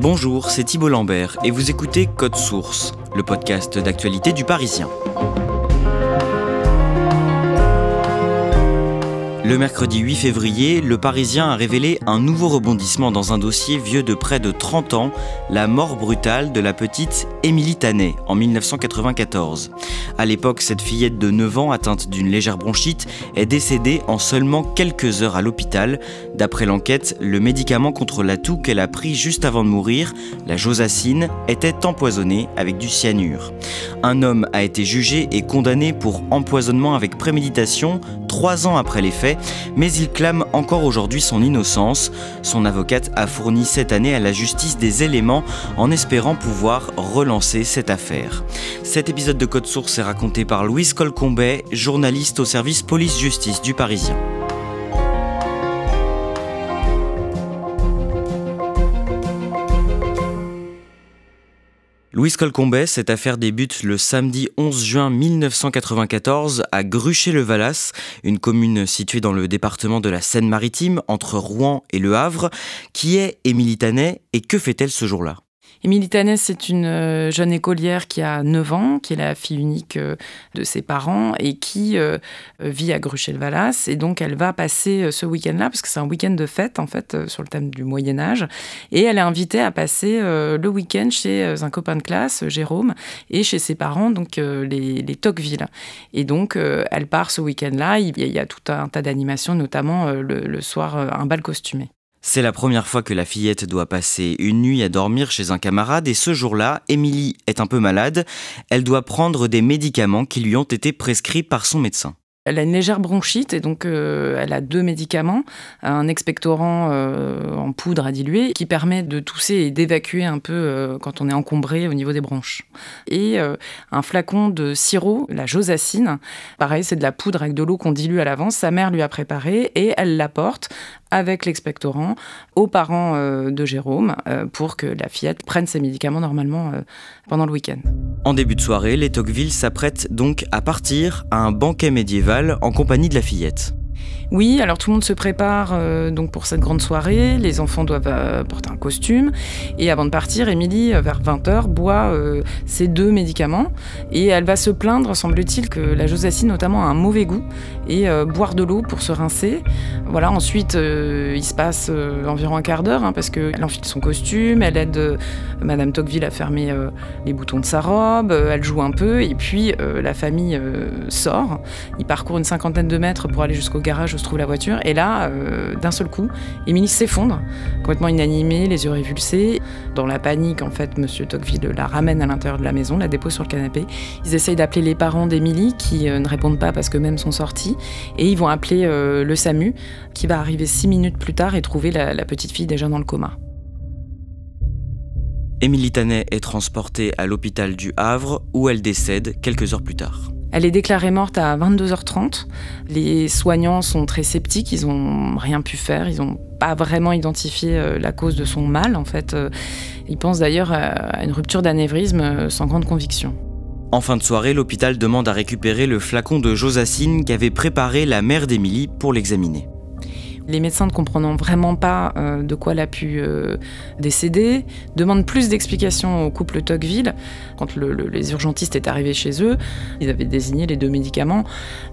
Bonjour, c'est Thibault Lambert et vous écoutez Code Source, le podcast d'actualité du Parisien. Le mercredi 8 février, le Parisien a révélé un nouveau rebondissement dans un dossier vieux de près de 30 ans, la mort brutale de la petite Émilie Tanet en 1994. À l'époque, cette fillette de 9 ans atteinte d'une légère bronchite est décédée en seulement quelques heures à l'hôpital. D'après l'enquête, le médicament contre la toux qu'elle a pris juste avant de mourir, la josacine, était empoisonné avec du cyanure. Un homme a été jugé et condamné pour empoisonnement avec préméditation 3 ans après les faits, mais il clame encore aujourd'hui son innocence. Son avocate a fourni cette année à la justice des éléments en espérant pouvoir relancer cette affaire. Cet épisode de Code Source est raconté par Louise Colcombet, journaliste au service police-justice du Parisien. Louise Colcombet, cette affaire débute le samedi 11 juin 1994 à Gruchet-le-Valas, une commune située dans le département de la Seine-Maritime, entre Rouen et Le Havre. Qui est Émilie Tanet et que fait-elle ce jour-là ? Émilie Tanet, c'est une jeune écolière qui a 9 ans, qui est la fille unique de ses parents et qui vit à Gruchet-le-Valas. Et donc, elle va passer ce week-end-là, parce que c'est un week-end de fête, en fait, sur le thème du Moyen-Âge. Et elle est invitée à passer le week-end chez un copain de classe, Jérôme, et chez ses parents, donc les Tocqueville. Et donc, elle part ce week-end-là. Il y a tout un tas d'animations, notamment le soir, un bal costumé. C'est la première fois que la fillette doit passer une nuit à dormir chez un camarade et ce jour-là, Émilie est un peu malade. Elle doit prendre des médicaments qui lui ont été prescrits par son médecin. Elle a une légère bronchite et donc elle a 2 médicaments, un expectorant en poudre à diluer qui permet de tousser et d'évacuer un peu quand on est encombré au niveau des bronches. Et un flacon de sirop, la josacine, pareil, c'est de la poudre avec de l'eau qu'on dilue à l'avance. Sa mère lui a préparé et elle l'apporte avec l'expectorant aux parents de Jérôme pour que la fillette prenne ses médicaments normalement pendant le week-end. En début de soirée, les Tocqueville s'apprêtent donc à partir à un banquet médiéval en compagnie de la fillette. Oui, alors tout le monde se prépare donc pour cette grande soirée. Les enfants doivent porter un costume. Et avant de partir, Émilie, vers 20h, boit ces 2 médicaments. Et elle va se plaindre, semble-t-il, que la josacine, notamment, a un mauvais goût. Et boire de l'eau pour se rincer. Voilà, ensuite, il se passe environ un quart d'heure, parce qu'elle enfile son costume, elle aide Madame Tocqueville à fermer les boutons de sa robe, elle joue un peu. Et puis, la famille sort. Ils parcourent une 50aine de mètres pour aller jusqu'au garage où se trouve la voiture, et là, d'un seul coup, Émilie s'effondre, complètement inanimée, les yeux révulsés. Dans la panique, en fait, Monsieur Tocqueville la ramène à l'intérieur de la maison, la dépose sur le canapé. Ils essayent d'appeler les parents d'Émilie, qui ne répondent pas parce qu'eux-mêmes sont sortis, et ils vont appeler le SAMU, qui va arriver 6 minutes plus tard et trouver la petite fille déjà dans le coma. Émilie Tanet est transportée à l'hôpital du Havre, où elle décède quelques heures plus tard. Elle est déclarée morte à 22h30. Les soignants sont très sceptiques, ils n'ont rien pu faire, ils n'ont pas vraiment identifié la cause de son mal, en fait. Ils pensent d'ailleurs à une rupture d'anévrisme sans grande conviction. En fin de soirée, l'hôpital demande à récupérer le flacon de josacine qu'avait préparé la mère d'Émilie pour l'examiner. Les médecins, ne comprenant vraiment pas de quoi elle a pu décéder, demandent plus d'explications au couple Tocqueville. Quand les urgentistes étaient arrivés chez eux, ils avaient désigné les 2 médicaments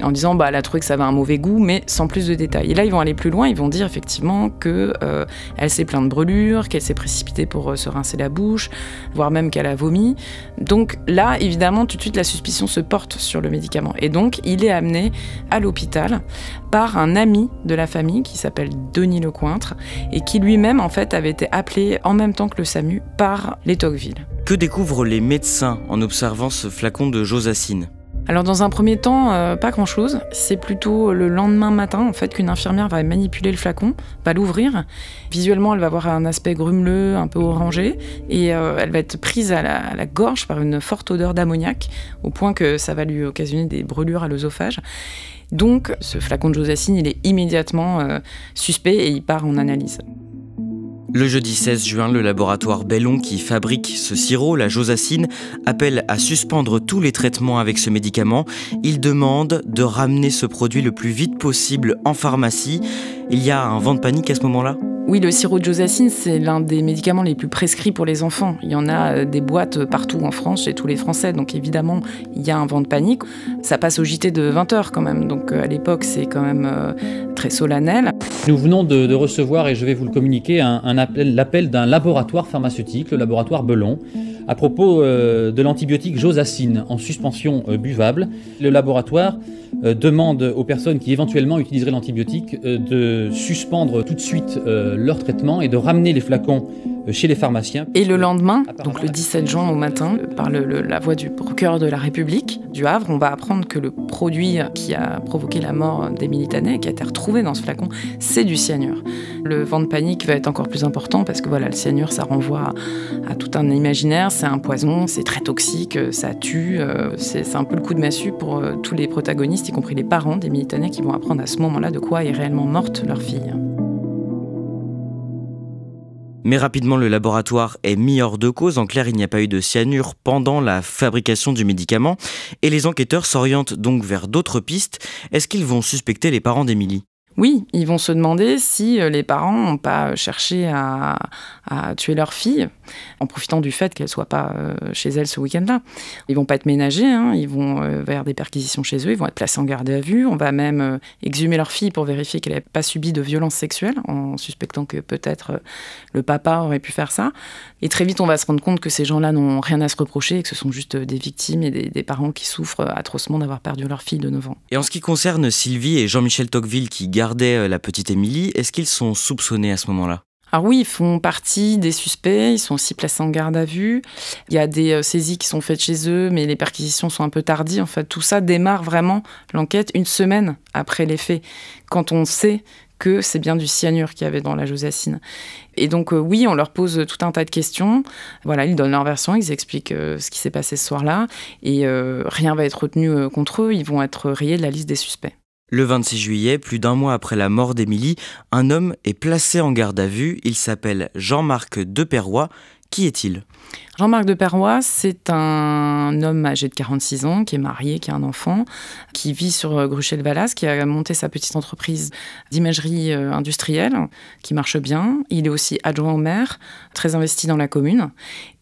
en disant elle a trouvé que ça avait un mauvais goût, mais sans plus de détails. Et là, ils vont aller plus loin, ils vont dire effectivement qu'elle s'est plainte de brûlures, qu'elle s'est précipitée pour se rincer la bouche, voire même qu'elle a vomi. Donc là, évidemment, tout de suite, la suspicion se porte sur le médicament. Et donc, il est amené à l'hôpital par un ami de la famille qui s'appelle Denis Lecointre et qui lui-même en fait avait été appelé en même temps que le SAMU par les Tocqueville. Que découvrent les médecins en observant ce flacon de josacine ? Alors dans un premier temps, pas grand-chose. C'est plutôt le lendemain matin en fait qu'une infirmière va manipuler le flacon, va l'ouvrir. Visuellement, elle va avoir un aspect grumeleux, un peu orangé, et elle va être prise à la gorge par une forte odeur d'ammoniac, au point que ça va lui occasionner des brûlures à l'œsophage. Donc ce flacon de josacine, il est immédiatement suspect et il part en analyse. Le jeudi 16 juin, le laboratoire Bellon qui fabrique ce sirop, la josacine, appelle à suspendre tous les traitements avec ce médicament. Il demande de ramener ce produit le plus vite possible en pharmacie. Il y a un vent de panique à ce moment-là ? Oui, le sirop de josacine, c'est l'un des médicaments les plus prescrits pour les enfants. Il y en a des boîtes partout en France, chez tous les Français. Donc évidemment, il y a un vent de panique. Ça passe au JT de 20h quand même. Donc à l'époque, c'est quand même très solennel. Nous venons de recevoir, et je vais vous le communiquer, l'appel d'un laboratoire pharmaceutique, le laboratoire Belon, à propos de l'antibiotique josacine en suspension buvable. Le laboratoire demande aux personnes qui éventuellement utiliseraient l'antibiotique de suspendre tout de suite leur traitement et de ramener les flacons chez les pharmaciens. Et le lendemain, donc le 17 juin au matin, par la voix du procureur de la République du Havre, on va apprendre que le produit qui a provoqué la mort d'Émilie Tanet, qui a été retrouvé dans ce flacon, c'est du cyanure. Le vent de panique va être encore plus important parce que voilà, le cyanure, ça renvoie à tout un imaginaire, c'est un poison, c'est très toxique, ça tue, c'est un peu le coup de massue pour tous les protagonistes, y compris les parents d'Émilie Tanet, qui vont apprendre à ce moment-là de quoi est réellement morte leur fille. Mais rapidement, le laboratoire est mis hors de cause. En clair, il n'y a pas eu de cyanure pendant la fabrication du médicament. Et les enquêteurs s'orientent donc vers d'autres pistes. Est-ce qu'ils vont suspecter les parents d'Émilie ? Oui, ils vont se demander si les parents n'ont pas cherché à tuer leur fille en profitant du fait qu'elle ne soit pas chez elle ce week-end-là. Ils ne vont pas être ménagés, ils vont vers des perquisitions chez eux, ils vont être placés en garde à vue. On va même exhumer leur fille pour vérifier qu'elle n'avait pas subi de violences sexuelles, en suspectant que peut-être le papa aurait pu faire ça. Et très vite, on va se rendre compte que ces gens-là n'ont rien à se reprocher et que ce sont juste des victimes et des parents qui souffrent atrocement d'avoir perdu leur fille de 9 ans. Et en ce qui concerne Sylvie et Jean-Michel Tocqueville qui gardaient la petite Émilie, est-ce qu'ils sont soupçonnés à ce moment-là ? Alors oui, ils font partie des suspects, ils sont aussi placés en garde à vue. Il y a des saisies qui sont faites chez eux, mais les perquisitions sont un peu tardives. En fait, tout ça démarre vraiment l'enquête une semaine après les faits, quand on sait que c'est bien du cyanure qu'il y avait dans la josacine. Et donc oui, on leur pose tout un tas de questions. Voilà, ils donnent leur version, ils expliquent ce qui s'est passé ce soir-là, et rien va être retenu contre eux, ils vont être rayés de la liste des suspects. Le 26 juillet, plus d'un mois après la mort d'Émilie, un homme est placé en garde à vue. Il s'appelle Jean-Marc Deperroy. Qui est-il ? Jean-Marc Deperroy, c'est un homme âgé de 46 ans, qui est marié, qui a un enfant, qui vit sur Gruchet-Valas, qui a monté sa petite entreprise d'imagerie industrielle, qui marche bien. Il est aussi adjoint au maire, très investi dans la commune.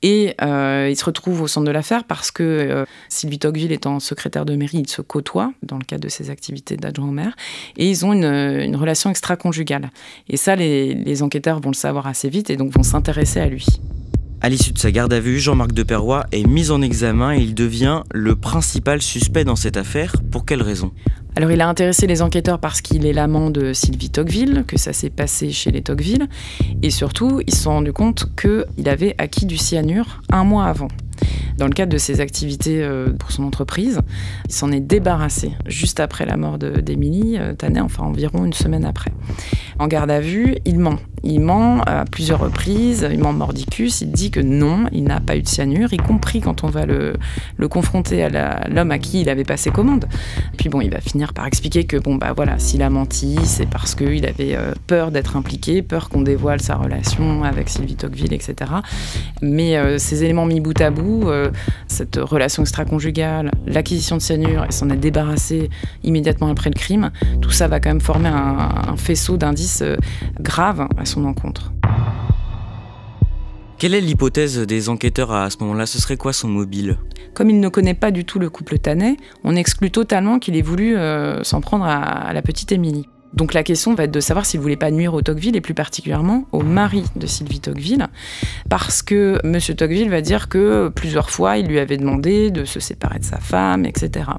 Et il se retrouve au centre de l'affaire parce que Sylvie Tocqueville étant secrétaire de mairie, ils se côtoient dans le cadre de ses activités d'adjoint au maire. Et ils ont une relation extra-conjugale. Et ça, les enquêteurs vont le savoir assez vite et donc vont s'intéresser à lui. À l'issue de sa garde à vue, Jean-Marc Deperroy est mis en examen et il devient le principal suspect dans cette affaire. Pour quelle raison ? Alors il a intéressé les enquêteurs parce qu'il est l'amant de Sylvie Tocqueville, que ça s'est passé chez les Tocqueville. Et surtout, ils se sont rendus compte qu'il avait acquis du cyanure un mois avant. Dans le cadre de ses activités pour son entreprise, il s'en est débarrassé juste après la mort d'Émilie Tanet, enfin environ une semaine après. En garde à vue, il ment. Il ment à plusieurs reprises, il ment mordicus, il dit que non, il n'a pas eu de cyanure, y compris quand on va le confronter à l'homme à qui il avait passé commande. Puis bon, il va finir par expliquer que s'il a menti, c'est parce qu'il avait peur d'être impliqué, peur qu'on dévoile sa relation avec Sylvie Tocqueville, etc. Mais ces éléments mis bout à bout, cette relation extra-conjugale, l'acquisition de cyanure, et s'en est débarrassé immédiatement après le crime, tout ça va quand même former un faisceau d'indices graves à son encontre. Quelle est l'hypothèse des enquêteurs à ce moment-là ? Ce serait quoi son mobile ? Comme il ne connaît pas du tout le couple Tanet, on exclut totalement qu'il ait voulu s'en prendre à la petite Émilie. Donc la question va être de savoir s'il ne voulait pas nuire au Tocqueville et plus particulièrement au mari de Sylvie Tocqueville, parce que M. Tocqueville va dire que plusieurs fois il lui avait demandé de se séparer de sa femme, etc.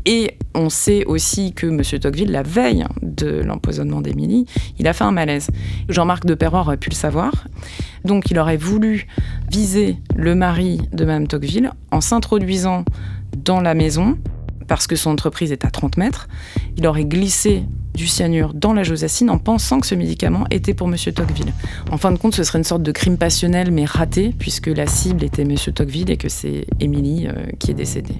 Et on sait aussi que M. Tocqueville, la veille de l'empoisonnement d'Émilie, il a fait un malaise. Jean-Marc Deperroy aurait pu le savoir. Donc il aurait voulu viser le mari de Mme Tocqueville en s'introduisant dans la maison, parce que son entreprise est à 30 mètres. Il aurait glissé du cyanure dans la josacine en pensant que ce médicament était pour M. Tocqueville. En fin de compte, ce serait une sorte de crime passionnel mais raté, puisque la cible était M. Tocqueville et que c'est Émilie qui est décédée.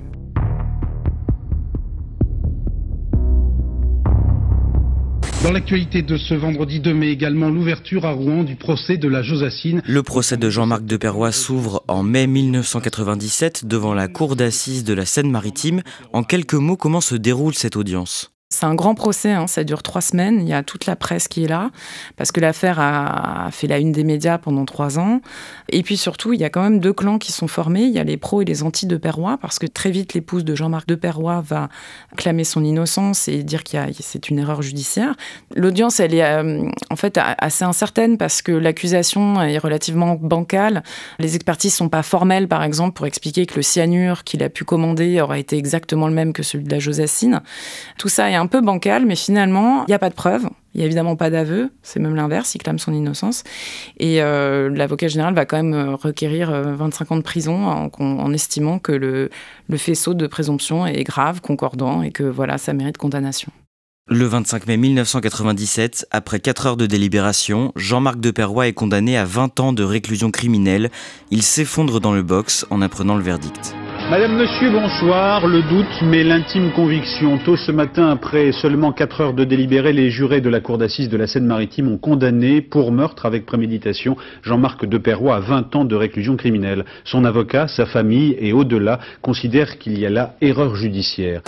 Dans l'actualité de ce vendredi 2 mai également, l'ouverture à Rouen du procès de la josacine. Le procès de Jean-Marc Deperroy s'ouvre en mai 1997 devant la cour d'assises de la Seine-Maritime. En quelques mots, comment se déroule cette audience ? C'est un grand procès, hein, ça dure 3 semaines, il y a toute la presse qui est là, parce que l'affaire a fait la une des médias pendant 3 ans. Et puis surtout, il y a quand même 2 clans qui sont formés, il y a les pros et les anti-Deperroy, parce que très vite, l'épouse de Jean-Marc Deperroy va clamer son innocence et dire c'est une erreur judiciaire. L'audience, elle est en fait assez incertaine, parce que l'accusation est relativement bancale. Les expertises ne sont pas formelles, par exemple, pour expliquer que le cyanure qu'il a pu commander aurait été exactement le même que celui de la Josacine. Tout ça est un peu bancal, mais finalement, il n'y a pas de preuves. Il n'y a évidemment pas d'aveu, c'est même l'inverse, il clame son innocence. Et l'avocat général va quand même requérir 25 ans de prison en estimant que le faisceau de présomption est grave, concordant, et que voilà, ça mérite condamnation. Le 25 mai 1997, après 4 heures de délibération, Jean-Marc Deperroy est condamné à 20 ans de réclusion criminelle. Il s'effondre dans le box en apprenant le verdict. Madame, monsieur, bonsoir. Le doute, mais l'intime conviction. Tôt ce matin, après seulement 4 heures de délibéré, les jurés de la cour d'assises de la Seine-Maritime ont condamné pour meurtre avec préméditation Jean-Marc Deperroy à 20 ans de réclusion criminelle. Son avocat, sa famille et au-delà considèrent qu'il y a là erreur judiciaire.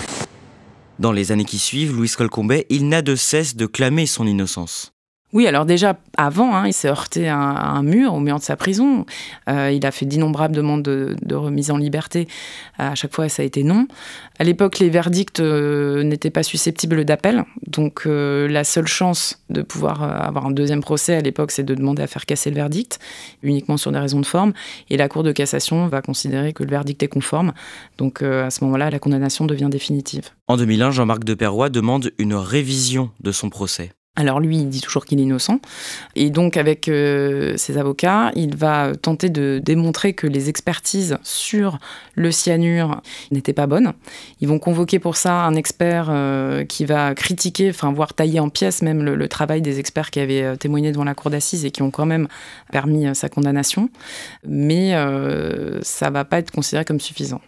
Dans les années qui suivent, Louis Colcombet, il n'a de cesse de clamer son innocence. Oui, alors déjà, avant, il s'est heurté à un mur, au mur de sa prison. Il a fait d'innombrables demandes de remise en liberté. À chaque fois, ça a été non. À l'époque, les verdicts n'étaient pas susceptibles d'appel. Donc, la seule chance de pouvoir avoir un deuxième procès, à l'époque, c'est de demander à faire casser le verdict, uniquement sur des raisons de forme. Et la Cour de cassation va considérer que le verdict est conforme. Donc, à ce moment-là, la condamnation devient définitive. En 2001, Jean-Marc Deperroy demande une révision de son procès. Alors lui, il dit toujours qu'il est innocent. Et donc, avec ses avocats, il va tenter de démontrer que les expertises sur le cyanure n'étaient pas bonnes. Ils vont convoquer pour ça un expert qui va critiquer, voire tailler en pièces même le travail des experts qui avaient témoigné devant la cour d'assises et qui ont quand même permis sa condamnation. Mais ça ne va pas être considéré comme suffisant.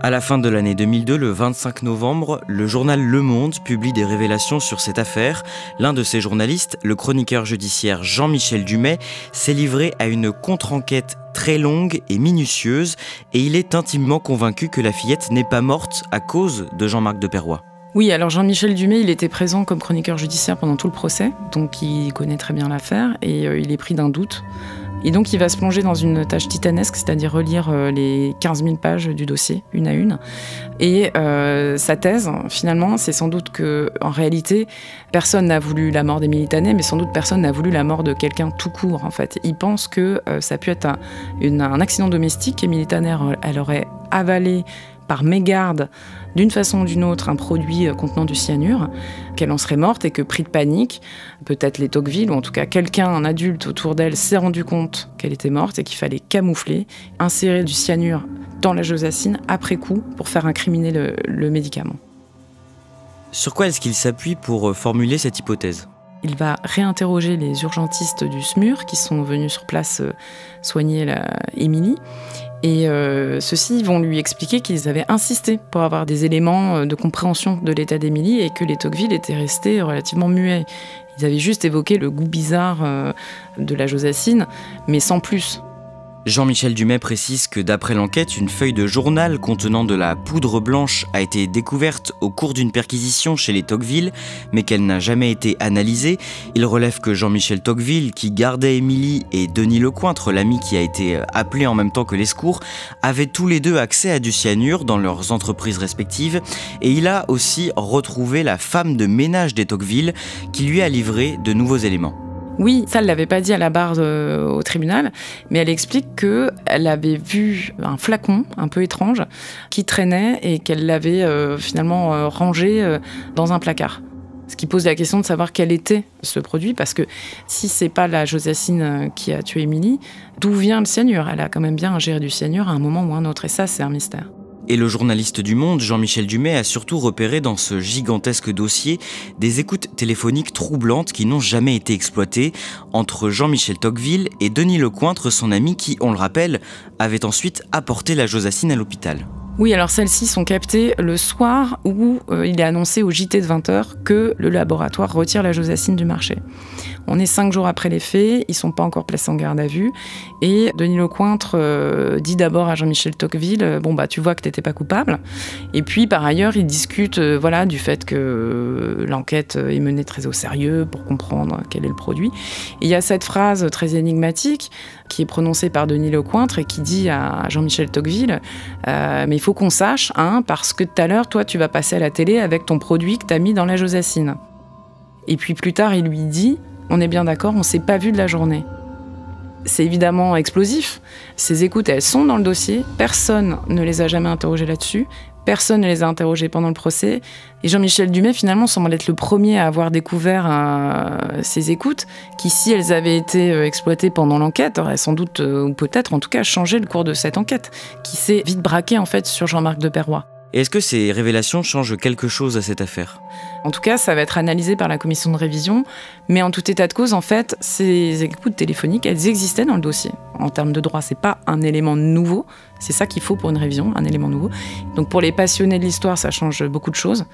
À la fin de l'année 2002, le 25 novembre, le journal Le Monde publie des révélations sur cette affaire. L'un de ses journalistes, le chroniqueur judiciaire Jean-Michel Dumet, s'est livré à une contre-enquête très longue et minutieuse, et il est intimement convaincu que la fillette n'est pas morte à cause de Jean-Marc Deperroy. Oui, alors Jean-Michel Dumet, il était présent comme chroniqueur judiciaire pendant tout le procès, donc il connaît très bien l'affaire, et il est pris d'un doute. Et donc, il va se plonger dans une tâche titanesque, c'est-à-dire relire les 15 000 pages du dossier, une à une. Et sa thèse, finalement, c'est sans doute qu'en réalité, personne n'a voulu la mort d'Émilie Tanet, mais sans doute personne n'a voulu la mort de quelqu'un tout court, en fait. Il pense que ça a pu être un accident domestique. Émilie Tanet, elle aurait avalé par mégarde, d'une façon ou d'une autre, un produit contenant du cyanure, qu'elle en serait morte et que, pris de panique, peut-être les Tocqueville, ou en tout cas quelqu'un, un adulte autour d'elle, s'est rendu compte qu'elle était morte et qu'il fallait camoufler, insérer du cyanure dans la Josacine après coup pour faire incriminer le médicament. Sur quoi est-ce qu'il s'appuie pour formuler cette hypothèse ? Il va réinterroger les urgentistes du SMUR qui sont venus sur place soigner Émilie. Et ceux-ci vont lui expliquer qu'ils avaient insisté pour avoir des éléments de compréhension de l'état d'Émilie et que les Tocqueville étaient restés relativement muets. Ils avaient juste évoqué le goût bizarre de la Josacine, mais sans plus. Jean-Michel Dumet précise que d'après l'enquête, une feuille de journal contenant de la poudre blanche a été découverte au cours d'une perquisition chez les Tocqueville, mais qu'elle n'a jamais été analysée. Il relève que Jean-Michel Tocqueville, qui gardait Émilie, et Denis Lecointre, l'ami qui a été appelé en même temps que les secours, avaient tous les deux accès à du cyanure dans leurs entreprises respectives. Et il a aussi retrouvé la femme de ménage des Tocqueville qui lui a livré de nouveaux éléments. Oui, ça, elle ne l'avait pas dit à la barre au tribunal, mais elle explique qu'elle avait vu un flacon un peu étrange qui traînait et qu'elle l'avait finalement rangé dans un placard. Ce qui pose la question de savoir quel était ce produit, parce que si c'est pas la Josacine qui a tué Émilie, d'où vient le cyanure ? Elle a quand même bien ingéré du cyanure à un moment ou à un autre, et ça, c'est un mystère. Et le journaliste du Monde, Jean-Michel Dumet, a surtout repéré dans ce gigantesque dossier des écoutes téléphoniques troublantes qui n'ont jamais été exploitées entre Jean-Michel Tocqueville et Denis Lecointre, son ami qui, on le rappelle, avait ensuite apporté la Josacine à l'hôpital. Oui, alors celles-ci sont captées le soir où il est annoncé au JT de 20h que le laboratoire retire la Josacine du marché. On est 5 jours après les faits, ils ne sont pas encore placés en garde à vue. Et Denis Lecointre dit d'abord à Jean-Michel Tocqueville, tu vois que tu n'étais pas coupable. Et puis, par ailleurs, ils discutent du fait que l'enquête est menée très au sérieux pour comprendre quel est le produit. Et il y a cette phrase très énigmatique qui est prononcée par Denis Lecointre et qui dit à Jean-Michel Tocqueville mais il faut qu'on sache, parce que tout à l'heure, toi, tu vas passer à la télé avec ton produit que tu as mis dans la Josacine. Et puis plus tard, il lui dit on est bien d'accord, on ne s'est pas vu de la journée. C'est évidemment explosif. Ces écoutes, elles sont dans le dossier. Personne ne les a jamais interrogées là-dessus. Personne ne les a interrogées pendant le procès. Et Jean-Michel Dumet, finalement, semble être le premier à avoir découvert ces écoutes, qui, si elles avaient été exploitées pendant l'enquête, auraient sans doute, ou peut-être en tout cas, changé le cours de cette enquête, qui s'est vite braquée en fait sur Jean-Marc de Perrois. Et est-ce que ces révélations changent quelque chose à cette affaire ? En tout cas, ça va être analysé par la commission de révision, mais en tout état de cause, en fait, ces écoutes téléphoniques, elles existaient dans le dossier. En termes de droit, c'est pas un élément nouveau, c'est ça qu'il faut pour une révision, un élément nouveau. Donc pour les passionnés de l'histoire, ça change beaucoup de choses.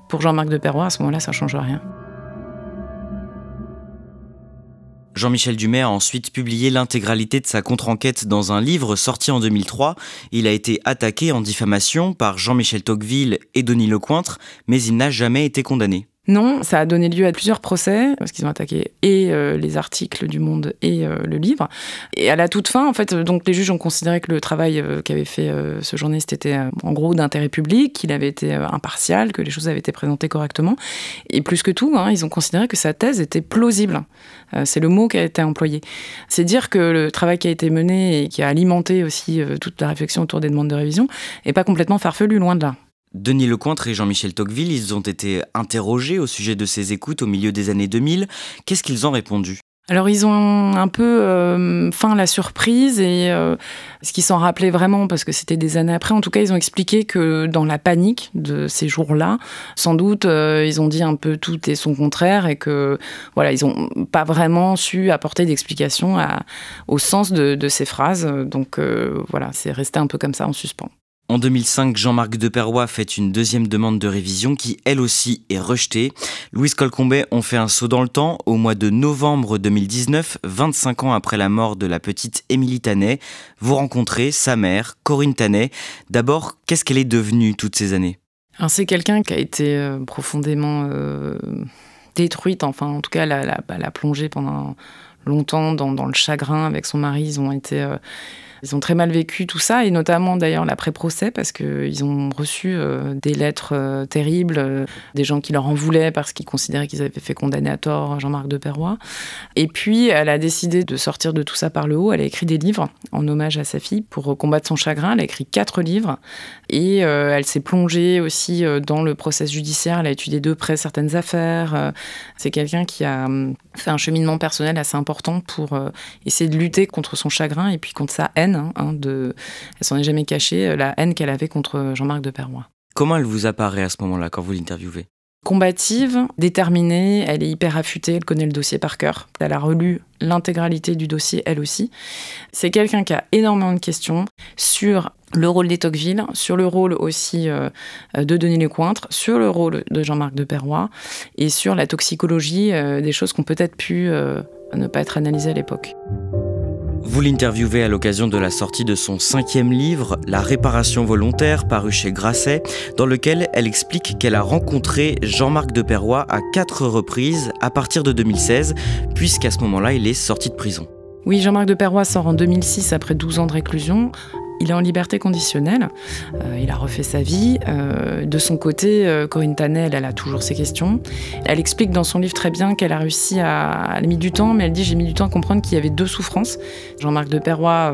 Pour Jean-Marc de Perrois, à ce moment-là, ça change rien. Jean-Michel Dumet a ensuite publié l'intégralité de sa contre-enquête dans un livre sorti en 2003. Il a été attaqué en diffamation par Jean-Michel Tocqueville et Denis Lecointre, mais il n'a jamais été condamné. Non, ça a donné lieu à plusieurs procès, parce qu'ils ont attaqué et les articles du Monde et le livre. Et à la toute fin, en fait, donc les juges ont considéré que le travail qu'avait fait ce journaliste était en gros d'intérêt public, qu'il avait été impartial, que les choses avaient été présentées correctement. Et plus que tout, ils ont considéré que sa thèse était plausible. C'est le mot qui a été employé. C'est dire que le travail qui a été mené et qui a alimenté aussi toute la réflexion autour des demandes de révision n'est pas complètement farfelu, loin de là. Denis Lecointre et Jean-Michel Tocqueville, ils ont été interrogés au sujet de ces écoutes au milieu des années 2000. Qu'est-ce qu'ils ont répondu ? Alors ils ont un peu feint la surprise et ce qu'ils s'en rappelaient vraiment, parce que c'était des années après, en tout cas ils ont expliqué que dans la panique de ces jours-là, sans doute ils ont dit un peu tout et son contraire et que voilà, ils n'ont pas vraiment su apporter d'explication au sens de ces phrases. Donc voilà, c'est resté un peu comme ça en suspens. En 2005, Jean-Marc de Perrois fait une deuxième demande de révision qui, elle aussi, est rejetée. Louise Colcombet, on fait un saut dans le temps. Au mois de novembre 2019, 25 ans après la mort de la petite Émilie Tanet, vous rencontrez sa mère, Corinne Tanet. D'abord, qu'est-ce qu'elle est devenue toutes ces années ? Alors, c'est quelqu'un qui a été profondément détruite. Enfin, en tout cas, elle a plongé pendant longtemps dans le chagrin avec son mari. Ils ont très mal vécu tout ça, et notamment d'ailleurs l'après-procès, parce qu'ils ont reçu des lettres terribles, des gens qui leur en voulaient parce qu'ils considéraient qu'ils avaient fait condamner à tort Jean-Marc de Perrois. Et puis, elle a décidé de sortir de tout ça par le haut. Elle a écrit des livres en hommage à sa fille pour combattre son chagrin. Elle a écrit 4 livres et elle s'est plongée aussi dans le process judiciaire. Elle a étudié de près certaines affaires. C'est quelqu'un qui a fait un cheminement personnel assez important pour essayer de lutter contre son chagrin et puis contre sa haine. Elle s'en est jamais cachée, la haine qu'elle avait contre Jean-Marc de Perrois. Comment elle vous apparaît à ce moment-là, quand vous l'interviewez ? Combative, déterminée, elle est hyper affûtée, elle connaît le dossier par cœur. Elle a relu l'intégralité du dossier, elle aussi. C'est quelqu'un qui a énormément de questions sur le rôle des Tocqueville, sur le rôle aussi de Denis Lecointre, sur le rôle de Jean-Marc de Perrois et sur la toxicologie des choses qui ont peut-être pu ne pas être analysées à l'époque. Vous l'interviewez à l'occasion de la sortie de son 5e livre, La réparation volontaire, paru chez Grasset, dans lequel elle explique qu'elle a rencontré Jean-Marc de Perrois à 4 reprises à partir de 2016, puisqu'à ce moment-là, il est sorti de prison. Oui, Jean-Marc de Perrois sort en 2006 après 12 ans de réclusion. Il est en liberté conditionnelle, il a refait sa vie. De son côté, Corinne Tanet, elle a toujours ses questions. Elle explique dans son livre très bien qu'elle a réussi elle a mis du temps, mais elle dit « j'ai mis du temps à comprendre qu'il y avait 2 souffrances ». Jean-Marc de Perrois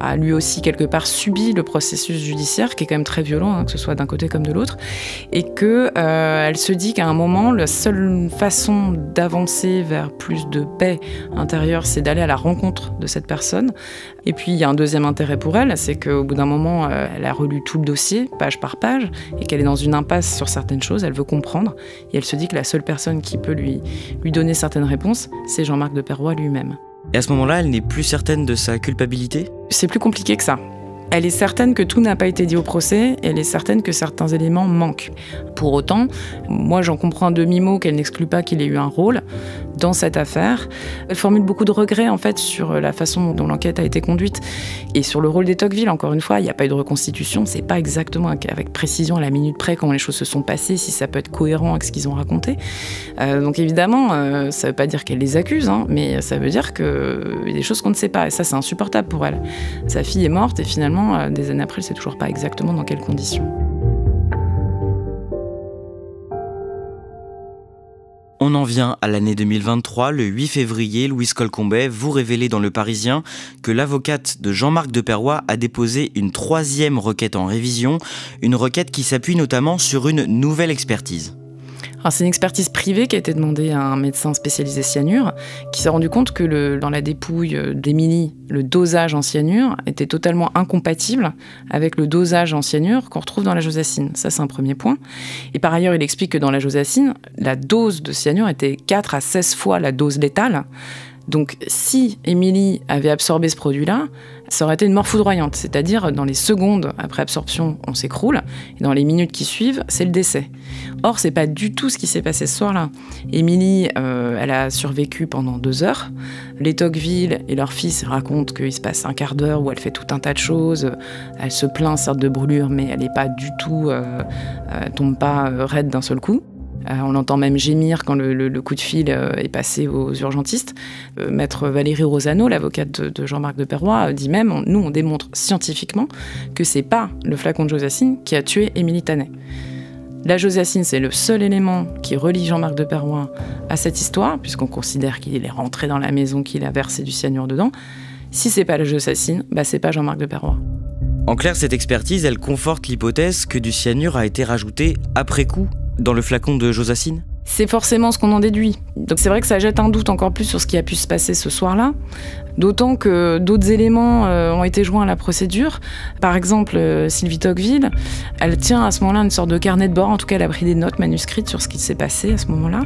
a lui aussi quelque part subi le processus judiciaire, qui est quand même très violent, que ce soit d'un côté comme de l'autre, et qu'elle se dit qu'à un moment, la seule façon d'avancer vers plus de paix intérieure, c'est d'aller à la rencontre de cette personne. Et puis, il y a un deuxième intérêt pour elle, c'est qu'au bout d'un moment, elle a relu tout le dossier, page par page, et qu'elle est dans une impasse sur certaines choses, elle veut comprendre, et elle se dit que la seule personne qui peut lui donner certaines réponses, c'est Jean-Marc de Perrois lui-même. Et à ce moment-là, elle n'est plus certaine de sa culpabilité ? C'est plus compliqué que ça. Elle est certaine que tout n'a pas été dit au procès, et elle est certaine que certains éléments manquent. Pour autant, moi j'en comprends un demi-mot qu'elle n'exclut pas qu'il ait eu un rôle dans cette affaire. Elle formule beaucoup de regrets en fait sur la façon dont l'enquête a été conduite et sur le rôle des Tocqueville. Encore une fois, il n'y a pas eu de reconstitution, c'est pas exactement avec précision à la minute près comment les choses se sont passées, si ça peut être cohérent avec ce qu'ils ont raconté. Donc évidemment, ça ne veut pas dire qu'elle les accuse, hein, mais ça veut dire qu'il y a des choses qu'on ne sait pas, et ça c'est insupportable pour elle. Sa fille est morte et finalement, des années après, elle ne sait toujours pas exactement dans quelles conditions. On en vient à l'année 2023. Le 8 février, Louise Colcombet, vous révélez dans Le Parisien que l'avocate de Jean-Marc Deperroy a déposé une 3e requête en révision, une requête qui s'appuie notamment sur une nouvelle expertise. Alors, c'est une expertise privée qui a été demandée à un médecin spécialisé cyanure qui s'est rendu compte que dans la dépouille d'Émilie, le dosage en cyanure était totalement incompatible avec le dosage en cyanure qu'on retrouve dans la josacine. Ça, c'est un premier point. Et par ailleurs, il explique que dans la josacine, la dose de cyanure était 4 à 16 fois la dose létale. Donc, si Émilie avait absorbé ce produit-là, ça aurait été une mort foudroyante. C'est-à-dire, dans les secondes après absorption, on s'écroule. Et dans les minutes qui suivent, c'est le décès. Or, c'est pas du tout ce qui s'est passé ce soir-là. Émilie, elle a survécu pendant 2 heures. Les Tocqueville et leur fils racontent qu'il se passe un quart d'heure où elle fait tout un tas de choses. Elle se plaint, certes, de brûlure, mais elle n'est pas du tout... elle tombe pas raide d'un seul coup. On l'entend même gémir quand le coup de fil est passé aux urgentistes. Maître Valérie Rosano, l'avocate de Jean-Marc Deperroy, dit même, nous on démontre scientifiquement que c'est pas le flacon de josacine qui a tué Émilie Tanet. La josacine, c'est le seul élément qui relie Jean-Marc Deperroy à cette histoire, puisqu'on considère qu'il est rentré dans la maison, qu'il a versé du cyanure dedans. Si c'est pas la josacine, c'est pas Jean-Marc Deperroy. En clair, cette expertise, elle conforte l'hypothèse que du cyanure a été rajouté après coup dans le flacon de josacine ? C'est forcément ce qu'on en déduit. Donc c'est vrai que ça jette un doute encore plus sur ce qui a pu se passer ce soir-là, d'autant que d'autres éléments ont été joints à la procédure. Par exemple, Sylvie Tocqueville, elle tient à ce moment-là une sorte de carnet de bord, en tout cas elle a pris des notes manuscrites sur ce qui s'est passé à ce moment-là,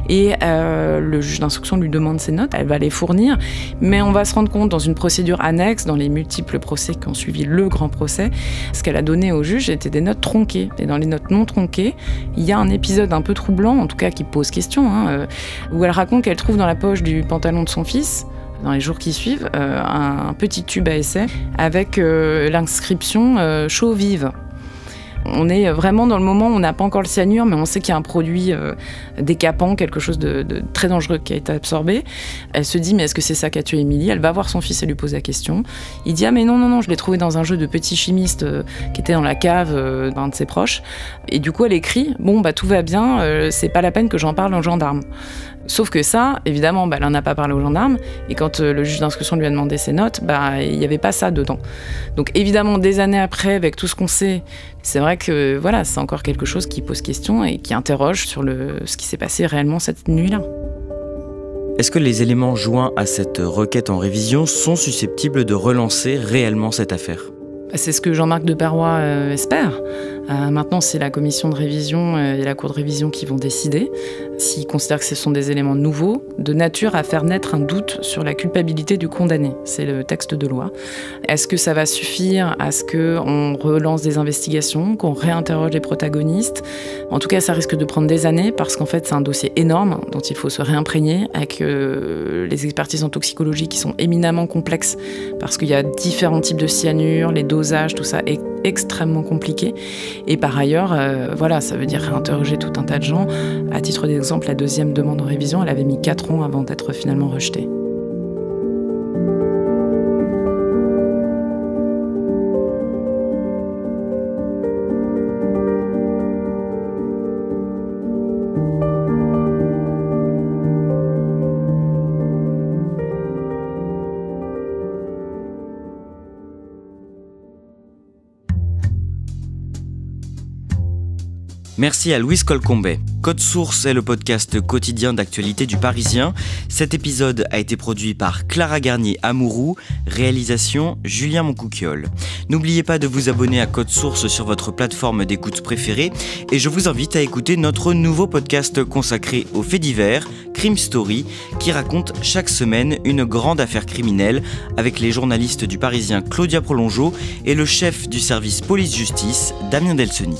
et le juge d'instruction lui demande ces notes, elle va les fournir, mais on va se rendre compte dans une procédure annexe, dans les multiples procès qui ont suivi le grand procès, ce qu'elle a donné au juge était des notes tronquées. Et dans les notes non tronquées, il y a un épisode un peu troublant, en tout cas qui pose question, où elle raconte qu'elle trouve dans la poche du pantalon de son fils, dans les jours qui suivent, un petit tube à essai avec l'inscription « chaud vive ». On est vraiment dans le moment où on n'a pas encore le cyanure, mais on sait qu'il y a un produit décapant, quelque chose de très dangereux qui a été absorbé. Elle se dit, mais est-ce que c'est ça qui a tué Émilie ? Elle va voir son fils et lui pose la question. Il dit, ah mais non, je l'ai trouvé dans un jeu de petit chimiste qui était dans la cave d'un de ses proches. Et du coup, elle écrit, bon, tout va bien, c'est pas la peine que j'en parle aux gendarmes. Sauf que ça, évidemment, elle n'en a pas parlé aux gendarmes. Et quand le juge d'instruction lui a demandé ses notes, il n'y avait pas ça dedans. Donc évidemment, des années après, avec tout ce qu'on sait, c'est vrai que voilà, c'est encore quelque chose qui pose question et qui interroge sur ce qui s'est passé réellement cette nuit-là. Est-ce que les éléments joints à cette requête en révision sont susceptibles de relancer réellement cette affaire ? C'est ce que Jean-Marc Deperroy espère. Maintenant, c'est la commission de révision et la cour de révision qui vont décider s'ils considèrent que ce sont des éléments nouveaux, de nature à faire naître un doute sur la culpabilité du condamné. C'est le texte de loi. Est-ce que ça va suffire à ce qu'on relance des investigations, qu'on réinterroge les protagonistes ? En tout cas, ça risque de prendre des années parce qu'en fait, c'est un dossier énorme dont il faut se réimprégner avec les expertises en toxicologie qui sont éminemment complexes parce qu'il y a différents types de cyanure, les dosages, tout ça est extrêmement compliqué. Et par ailleurs, ça veut dire réinterroger tout un tas de gens. À titre d'exemple, la 2e demande de révision, elle avait mis 4 ans avant d'être finalement rejetée. Merci à Louise Colcombet. Code Source est le podcast quotidien d'actualité du Parisien. Cet épisode a été produit par Clara Garnier-Amouroux, réalisation Julien Moncouquiol. N'oubliez pas de vous abonner à Code Source sur votre plateforme d'écoute préférée et je vous invite à écouter notre nouveau podcast consacré aux faits divers, Crime Story, qui raconte chaque semaine une grande affaire criminelle avec les journalistes du Parisien Claudia Prolongeau et le chef du service police-justice, Damien Delseny.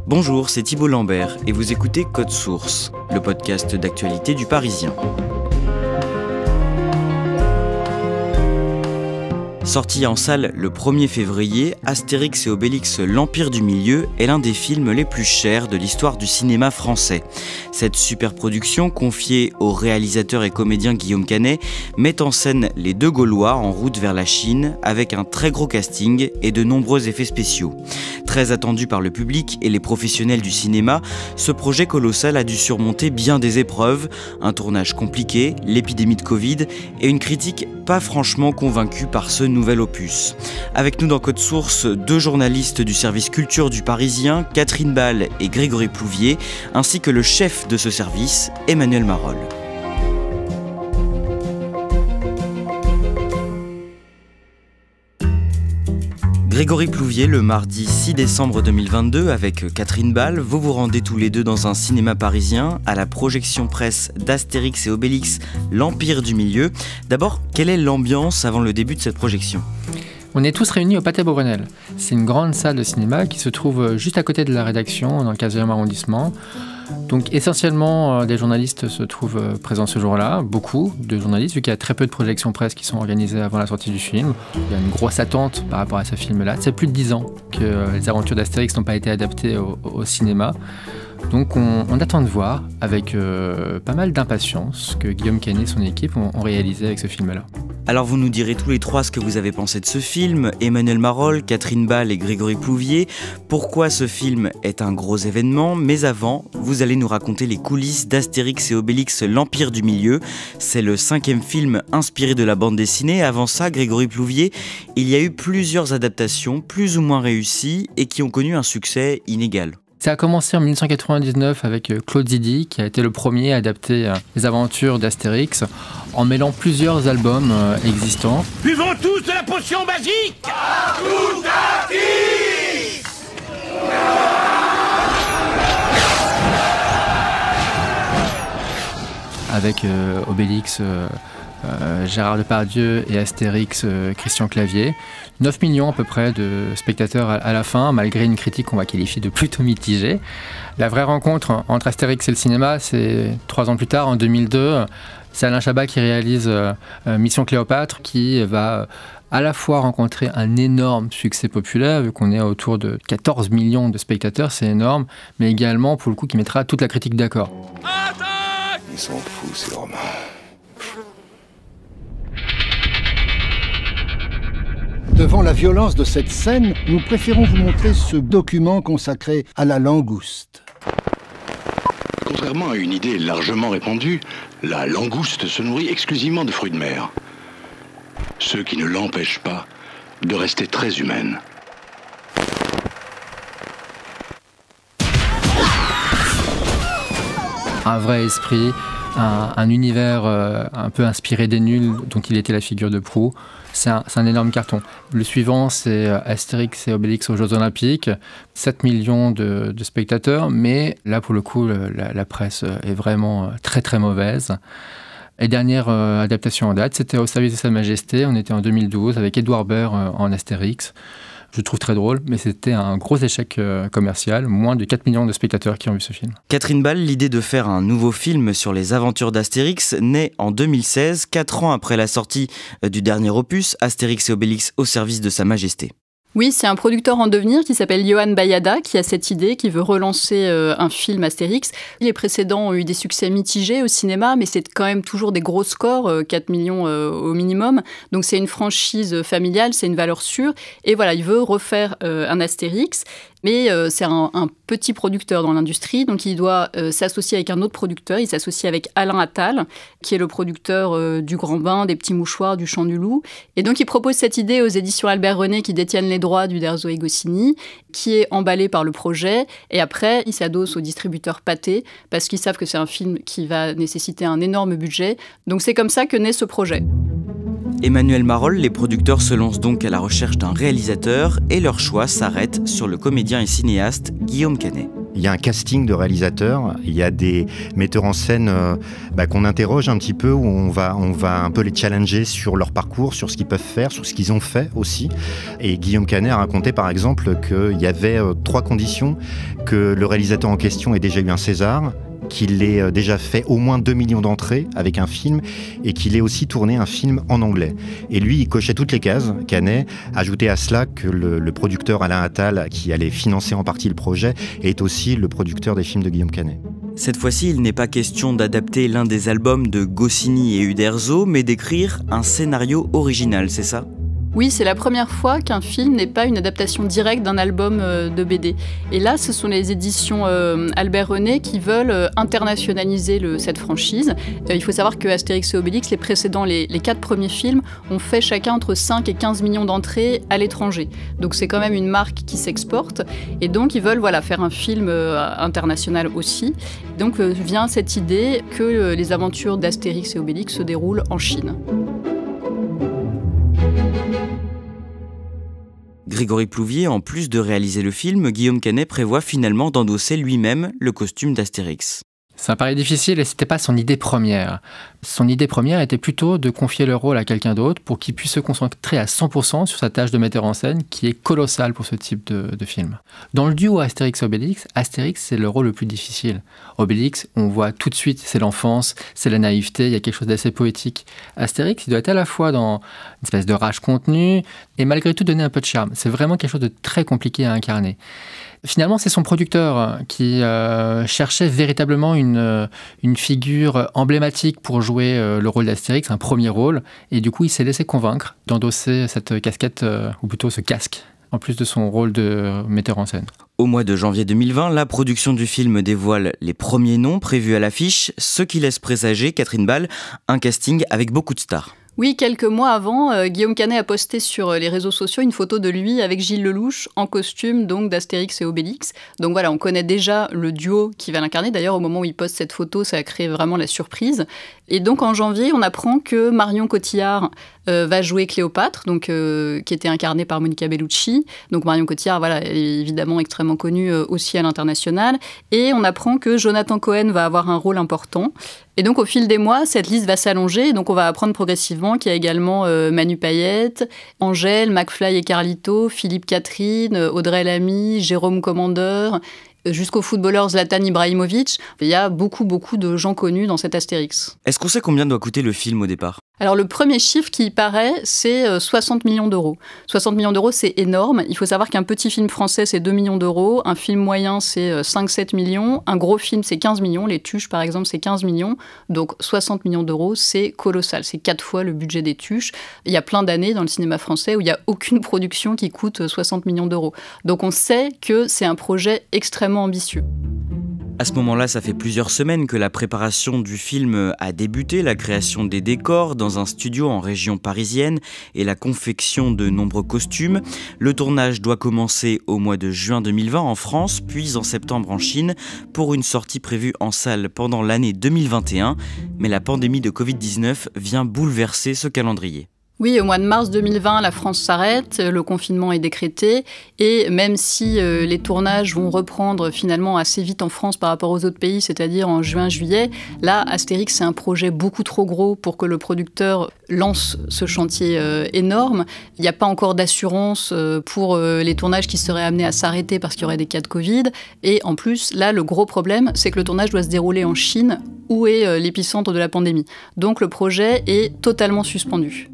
Bonjour, c'est Thibault Lambert et vous écoutez Code Source, le podcast d'actualité du Parisien. Sorti en salle le 1er février, Astérix et Obélix l'Empire du Milieu est l'un des films les plus chers de l'histoire du cinéma français. Cette superproduction, confiée au réalisateur et comédien Guillaume Canet, met en scène les deux Gaulois en route vers la Chine avec un très gros casting et de nombreux effets spéciaux. Très attendu par le public et les professionnels du cinéma, ce projet colossal a dû surmonter bien des épreuves, un tournage compliqué, l'épidémie de Covid et une critique pas franchement convaincue par ce nouvel opus. Avec nous dans Code Source, deux journalistes du service culture du Parisien, Catherine Ball et Grégory Plouvier, ainsi que le chef de ce service, Emmanuel Marolle. Grégory Plouvier, le mardi 6 décembre 2022, avec Catherine Ball, vous vous rendez tous les deux dans un cinéma parisien à la projection presse d'Astérix et Obélix, l'Empire du Milieu. D'abord, quelle est l'ambiance avant le début de cette projection ? On est tous réunis au Pathé Beaugrenelle. C'est une grande salle de cinéma qui se trouve juste à côté de la rédaction, dans le 15e arrondissement. Donc essentiellement, des journalistes se trouvent présents ce jour-là, beaucoup de journalistes, vu qu'il y a très peu de projections presse qui sont organisées avant la sortie du film. Il y a une grosse attente par rapport à ce film-là. C'est plus de 10 ans que les aventures d'Astérix n'ont pas été adaptées au cinéma. Donc on attend de voir avec pas mal d'impatience ce que Guillaume Canet et son équipe ont réalisé avec ce film-là. Alors vous nous direz tous les trois ce que vous avez pensé de ce film, Emmanuel Marolle, Catherine Ball et Grégory Plouvier, pourquoi ce film est un gros événement, mais avant, vous allez nous raconter les coulisses d'Astérix et Obélix, l'Empire du Milieu. C'est le 5e film inspiré de la bande dessinée. Avant ça, Grégory Plouvier, il y a eu plusieurs adaptations plus ou moins réussies et qui ont connu un succès inégal. Ça a commencé en 1999 avec Claude Zidi, qui a été le premier à adapter les aventures d'Astérix, en mêlant plusieurs albums existants. Buvons tous de la potion magique à tout avec Obélix, Gérard Depardieu et Astérix, Christian Clavier. 9 millions à peu près de spectateurs à la fin, malgré une critique qu'on va qualifier de plutôt mitigée. La vraie rencontre entre Astérix et le cinéma, c'est 3 ans plus tard, en 2002. C'est Alain Chabat qui réalise Mission Cléopâtre, qui va à la fois rencontrer un énorme succès populaire, vu qu'on est autour de 14 millions de spectateurs, c'est énorme, mais également, pour le coup, qui mettra toute la critique d'accord. Ils sont fous, ces Romains. Devant la violence de cette scène, nous préférons vous montrer ce document consacré à la langouste. Contrairement à une idée largement répandue, la langouste se nourrit exclusivement de fruits de mer. Ce qui ne l'empêche pas de rester très humaine. Un vrai esprit, un univers un peu inspiré des Nuls, dont il était la figure de proue. C'est un énorme carton. Le suivant, c'est Astérix et Obélix aux Jeux Olympiques. 7 millions de spectateurs, mais là, pour le coup, la presse est vraiment très très mauvaise. Et dernière adaptation en date, c'était Au service de Sa Majesté. On était en 2012 avec Édouard Baird en Astérix. Je trouve très drôle, mais c'était un gros échec commercial. Moins de 4 millions de spectateurs qui ont vu ce film. Catherine Ball, l'idée de faire un nouveau film sur les aventures d'Astérix naît en 2016, 4 ans après la sortie du dernier opus, Astérix et Obélix au service de Sa Majesté. Oui, c'est un producteur en devenir qui s'appelle Johan Bayada qui a cette idée, qui veut relancer un film Astérix. Les précédents ont eu des succès mitigés au cinéma, mais c'est quand même toujours des gros scores, 4 millions au minimum. Donc c'est une franchise familiale, c'est une valeur sûre. Et voilà, il veut refaire un Astérix. Mais c'est un petit producteur dans l'industrie, donc il doit s'associer avec un autre producteur. Il s'associe avec Alain Attal, qui est le producteur du Grand Bain, des Petits Mouchoirs, du Chant du Loup. Et donc il propose cette idée aux éditions Albert René, qui détiennent les droits du Derzo et Goscinny, qui est emballé par le projet. Et après, il s'adosse au distributeur Pathé, parce qu'ils savent que c'est un film qui va nécessiter un énorme budget. Donc c'est comme ça que naît ce projet. Emmanuel Marolle, les producteurs se lancent donc à la recherche d'un réalisateur et leur choix s'arrête sur le comédien et cinéaste Guillaume Canet. Il y a un casting de réalisateurs, il y a des metteurs en scène qu'on interroge un petit peu, où on va un peu les challenger sur leur parcours, sur ce qu'ils peuvent faire, sur ce qu'ils ont fait aussi. Et Guillaume Canet a raconté par exemple qu'il y avait 3 conditions: que le réalisateur en question ait déjà eu un César, qu'il ait déjà fait au moins 2 millions d'entrées avec un film et qu'il ait aussi tourné un film en anglais. Et lui, il cochait toutes les cases, Canet. Ajoutait à cela que le producteur Alain Attal, qui allait financer en partie le projet, est aussi le producteur des films de Guillaume Canet. Cette fois-ci, il n'est pas question d'adapter l'un des albums de Goscinny et Uderzo, mais d'écrire un scénario original, c'est ça ? Oui, c'est la première fois qu'un film n'est pas une adaptation directe d'un album de BD. Et là, ce sont les éditions Albert René qui veulent internationaliser cette franchise. Il faut savoir que Astérix et Obélix, les précédents, les 4 premiers films, ont fait chacun entre 5 et 15 millions d'entrées à l'étranger. Donc c'est quand même une marque qui s'exporte. Et donc ils veulent faire un film international aussi. Donc vient cette idée que les aventures d'Astérix et Obélix se déroulent en Chine. Grégory Plouvier, en plus de réaliser le film, Guillaume Canet prévoit finalement d'endosser lui-même le costume d'Astérix. C'est un pari difficile et c'était pas son idée première. Son idée première était plutôt de confier le rôle à quelqu'un d'autre pour qu'il puisse se concentrer à 100% sur sa tâche de metteur en scène qui est colossale pour ce type de film. Dans le duo Astérix-Obélix, Astérix c'est le rôle le plus difficile. Obélix, on voit tout de suite, c'est l'enfance, c'est la naïveté, il y a quelque chose d'assez poétique. Astérix, il doit être à la fois dans une espèce de rage contenue et malgré tout donner un peu de charme. C'est vraiment quelque chose de très compliqué à incarner. Finalement, c'est son producteur qui cherchait véritablement une figure emblématique pour jouer le rôle d'Astérix, un premier rôle. Et du coup, il s'est laissé convaincre d'endosser cette casquette, ou plutôt ce casque, en plus de son rôle de metteur en scène. Au mois de janvier 2020, la production du film dévoile les premiers noms prévus à l'affiche, ce qui laisse présager, Catherine Ball, un casting avec beaucoup de stars. Oui, quelques mois avant, Guillaume Canet a posté sur les réseaux sociaux une photo de lui avec Gilles Lelouch en costume donc d'Astérix et Obélix. Donc voilà, on connaît déjà le duo qui va l'incarner. D'ailleurs, au moment où il poste cette photo, ça a créé vraiment la surprise. Et donc en janvier, on apprend que Marion Cotillard va jouer Cléopâtre, donc, qui était incarnée par Monica Bellucci. Donc Marion Cotillard, voilà, elle est évidemment extrêmement connue aussi à l'international. Et on apprend que Jonathan Cohen va avoir un rôle important. Et donc au fil des mois, cette liste va s'allonger. Donc on va apprendre progressivement qu'il y a également Manu Payette, Angèle, McFly et Carlito, Philippe Catherine, Audrey Lamy, Jérôme Commandeur, jusqu'au footballeur Zlatan Ibrahimovic. Il y a beaucoup de gens connus dans cet Astérix. Est-ce qu'on sait combien doit coûter le film au départ ? Alors le premier chiffre qui paraît, c'est 60 millions d'euros. 60 millions d'euros, c'est énorme. Il faut savoir qu'un petit film français, c'est 2 millions d'euros. Un film moyen, c'est 5-7 millions. Un gros film, c'est 15 millions. Les Tuches, par exemple, c'est 15 millions. Donc 60 millions d'euros, c'est colossal. C'est 4 fois le budget des Tuches. Il y a plein d'années dans le cinéma français où il n'y a aucune production qui coûte 60 millions d'euros. Donc on sait que c'est un projet extrêmement ambitieux. À ce moment-là, ça fait plusieurs semaines que la préparation du film a débuté, la création des décors dans un studio en région parisienne et la confection de nombreux costumes. Le tournage doit commencer au mois de juin 2020 en France, puis en septembre en Chine, pour une sortie prévue en salle pendant l'année 2021. Mais la pandémie de Covid-19 vient bouleverser ce calendrier. Oui, au mois de mars 2020, la France s'arrête, le confinement est décrété et même si les tournages vont reprendre finalement assez vite en France par rapport aux autres pays, c'est-à-dire en juin-juillet, là, Astérix, c'est un projet beaucoup trop gros pour que le producteur lance ce chantier énorme. Il n'y a pas encore d'assurance pour les tournages qui seraient amenés à s'arrêter parce qu'il y aurait des cas de Covid. Et en plus, là, le gros problème, c'est que le tournage doit se dérouler en Chine, où est l'épicentre de la pandémie. Donc le projet est totalement suspendu.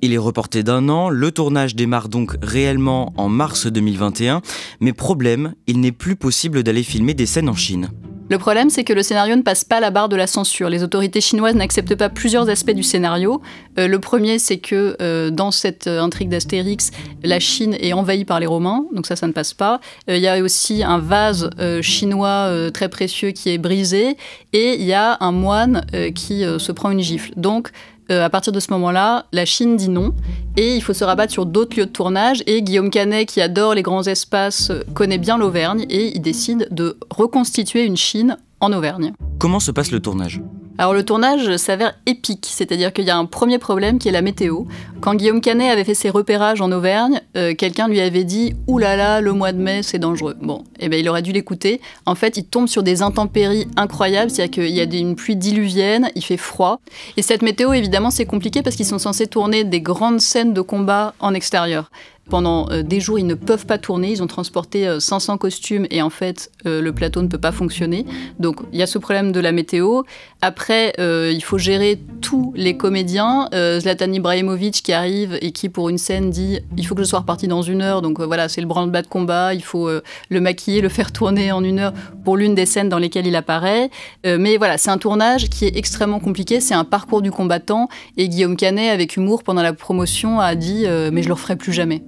Il est reporté d'1 an, le tournage démarre donc réellement en mars 2021, mais problème, il n'est plus possible d'aller filmer des scènes en Chine. Le problème, c'est que le scénario ne passe pas la barre de la censure. Les autorités chinoises n'acceptent pas plusieurs aspects du scénario. Le premier, c'est que dans cette intrigue d'Astérix, la Chine est envahie par les Romains, donc ça ne passe pas. Il y a aussi un vase chinois très précieux qui est brisé, et il y a un moine qui se prend une gifle. Donc, à partir de ce moment-là, la Chine dit non et il faut se rabattre sur d'autres lieux de tournage. Et Guillaume Canet, qui adore les grands espaces, connaît bien l'Auvergne et il décide de reconstituer une Chine en Auvergne. Comment se passe le tournage ? Alors le tournage s'avère épique, c'est-à-dire qu'il y a un premier problème qui est la météo. Quand Guillaume Canet avait fait ses repérages en Auvergne, quelqu'un lui avait dit « Ouh là là, le mois de mai, c'est dangereux ». Bon, eh ben, il aurait dû l'écouter. En fait, il tombe sur des intempéries incroyables, c'est-à-dire qu'il y a une pluie diluvienne, il fait froid. Et cette météo, évidemment, c'est compliqué parce qu'ils sont censés tourner des grandes scènes de combat en extérieur. Pendant des jours, ils ne peuvent pas tourner. Ils ont transporté 500 costumes et en fait, le plateau ne peut pas fonctionner. Donc, il y a ce problème de la météo. Après, il faut gérer tous les comédiens. Zlatan Ibrahimovic qui arrive et qui, pour une scène, dit « Il faut que je sois reparti dans 1 heure. » Donc voilà, c'est le branle-bas de combat. Il faut le maquiller, le faire tourner en 1 heure pour l'une des scènes dans lesquelles il apparaît. Mais voilà, c'est un tournage qui est extrêmement compliqué. C'est un parcours du combattant. Et Guillaume Canet, avec humour, pendant la promotion, a dit « Mais je le referai plus jamais ».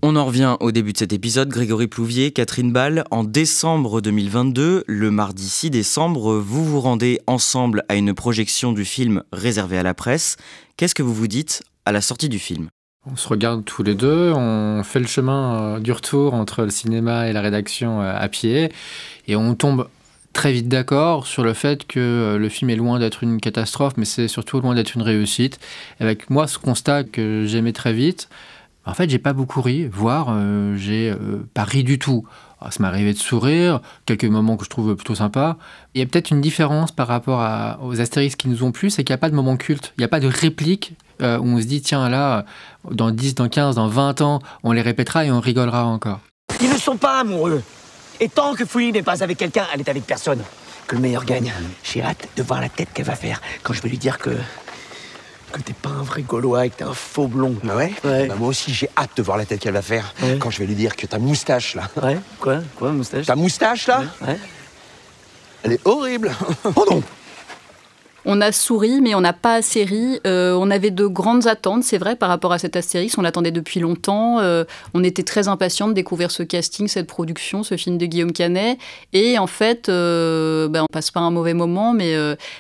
On en revient au début de cet épisode. Grégory Plouvier, Catherine Ball, en décembre 2022, le mardi 6 décembre, vous vous rendez ensemble à une projection du film réservé à la presse. Qu'est-ce que vous vous dites à la sortie du film ? On se regarde tous les deux, on fait le chemin du retour entre le cinéma et la rédaction à pied, et on tombe très vite d'accord sur le fait que le film est loin d'être une catastrophe, mais c'est surtout loin d'être une réussite. Avec moi, ce constat que j'aimais très vite, en fait, j'ai pas beaucoup ri, voire j'ai pas ri du tout. Alors, ça m'est arrivé de sourire, quelques moments que je trouve plutôt sympas. Il y a peut-être une différence par rapport aux Astérix qui nous ont plu, c'est qu'il n'y a pas de moment culte, il n'y a pas de réplique où on se dit, tiens là, dans 10, dans 15, dans 20 ans, on les répétera et on rigolera encore. Ils ne sont pas amoureux. Et tant que Fouine n'est pas avec quelqu'un, elle est avec personne. Que le meilleur gagne. J'ai hâte de voir la tête qu'elle va faire quand je vais lui dire que t'es pas un vrai Gaulois et que t'es un faux blond. Ah ouais, ouais. Bah moi aussi, j'ai hâte de voir la tête qu'elle va faire quand je vais lui dire que ta moustache, là. Ouais, quoi, moustache? Ta moustache, là, ouais. Elle est horrible. Oh non. On a souri, mais on n'a pas assez ri. On avait de grandes attentes, c'est vrai, par rapport à cet Astérix. On l'attendait depuis longtemps. On était très impatients de découvrir ce casting, cette production, ce film de Guillaume Canet. Et en fait, on passe pas un mauvais moment, mais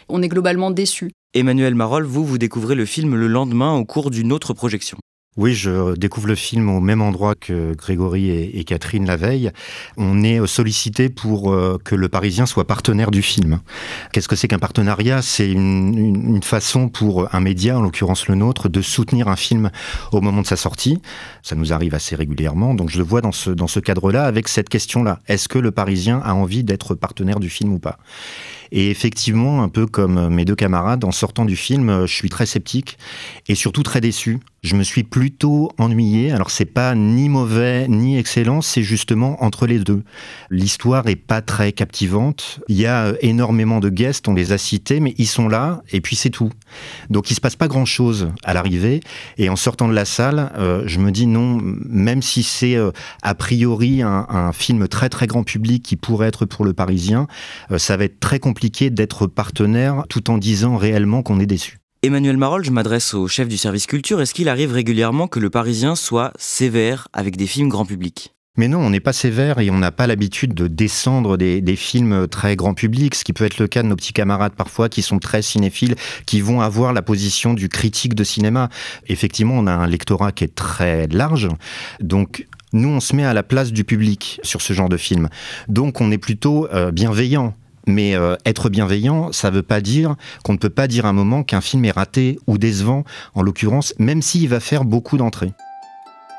on est globalement déçus. Emmanuel Marolles, vous découvrez le film le lendemain au cours d'une autre projection. Oui, je découvre le film au même endroit que Grégory et Catherine la veille. On est sollicité pour que le Parisien soit partenaire du film. Qu'est-ce que c'est qu'un partenariat ? C'est une façon pour un média, en l'occurrence le nôtre, de soutenir un film au moment de sa sortie. Ça nous arrive assez régulièrement, donc je le vois dans ce cadre-là avec cette question-là. Est-ce que le Parisien a envie d'être partenaire du film ou pas ? Et effectivement, un peu comme mes deux camarades, en sortant du film, je suis très sceptique et surtout très déçu. Je me suis plutôt ennuyé. Alors c'est pas ni mauvais ni excellent, c'est justement entre les deux. L'histoire est pas très captivante. Il y a énormément de guests, on les a cités, mais ils sont là et puis c'est tout. Donc il se passe pas grand-chose à l'arrivée. Et en sortant de la salle, je me dis non, même si c'est a priori un film très très grand public qui pourrait être pour le Parisien, ça va être très compliqué d'être partenaire tout en disant réellement qu'on est déçu. Emmanuel Marolles, je m'adresse au chef du service culture. Est-ce qu'il arrive régulièrement que le Parisien soit sévère avec des films grand public ? Mais non, on n'est pas sévère et on n'a pas l'habitude de descendre des films très grand public, ce qui peut être le cas de nos petits camarades parfois qui sont très cinéphiles, qui vont avoir la position du critique de cinéma. Effectivement, on a un lectorat qui est très large, donc nous on se met à la place du public sur ce genre de film. Donc on est plutôt bienveillant. Mais être bienveillant, ça ne veut pas dire qu'on ne peut pas dire à un moment qu'un film est raté ou décevant, en l'occurrence, même s'il va faire beaucoup d'entrées.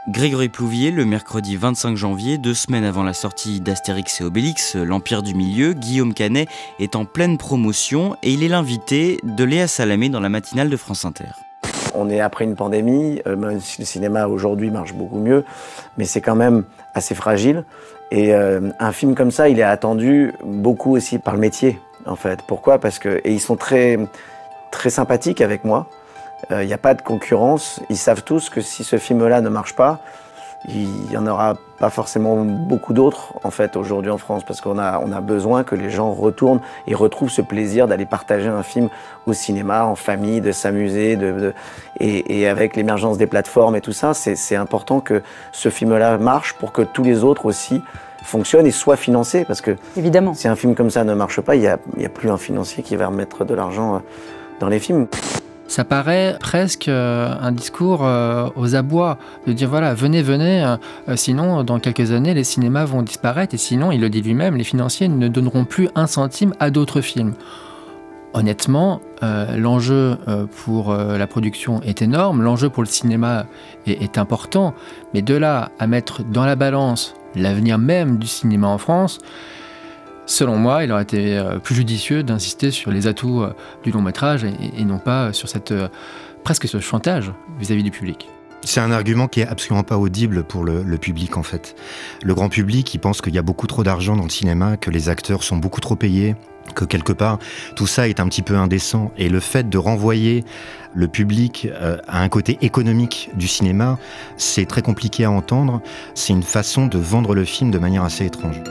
Grégory Plouvier, le mercredi 25 janvier, 2 semaines avant la sortie d'Astérix et Obélix, l'Empire du Milieu, Guillaume Canet est en pleine promotion et il est l'invité de Léa Salamé dans la matinale de France Inter. On est après une pandémie, même si le cinéma aujourd'hui marche beaucoup mieux, mais c'est quand même assez fragile. Et un film comme ça, il est attendu beaucoup aussi par le métier, en fait. Pourquoi ? Parce que ils sont très, très sympathiques avec moi. Il n'y a pas de concurrence. Ils savent tous que si ce film-là ne marche pas, il n'y en aura pas forcément beaucoup d'autres, en fait, aujourd'hui en France. Parce qu'on a besoin que les gens retournent et retrouvent ce plaisir d'aller partager un film au cinéma, en famille, de s'amuser. Et avec l'émergence des plateformes et tout ça, c'est important que ce film-là marche pour que tous les autres aussi fonctionnent et soient financés. Parce que évidemment, si un film comme ça ne marche pas, il y a plus un financier qui va remettre de l'argent dans les films. Ça paraît presque un discours aux abois, de dire voilà, venez, sinon dans quelques années les cinémas vont disparaître et sinon, il le dit lui-même, les financiers ne donneront plus un centime à d'autres films. Honnêtement, l'enjeu pour la production est énorme, l'enjeu pour le cinéma est important, mais de là à mettre dans la balance l'avenir même du cinéma en France, selon moi, il aurait été plus judicieux d'insister sur les atouts du long métrage et non pas sur presque ce chantage vis-à-vis du public. C'est un argument qui est absolument pas audible pour le public en fait. Le grand public, il pense qu'il y a beaucoup trop d'argent dans le cinéma, que les acteurs sont beaucoup trop payés, que quelque part tout ça est un petit peu indécent. Et le fait de renvoyer le public à un côté économique du cinéma, c'est très compliqué à entendre. C'est une façon de vendre le film de manière assez étrange.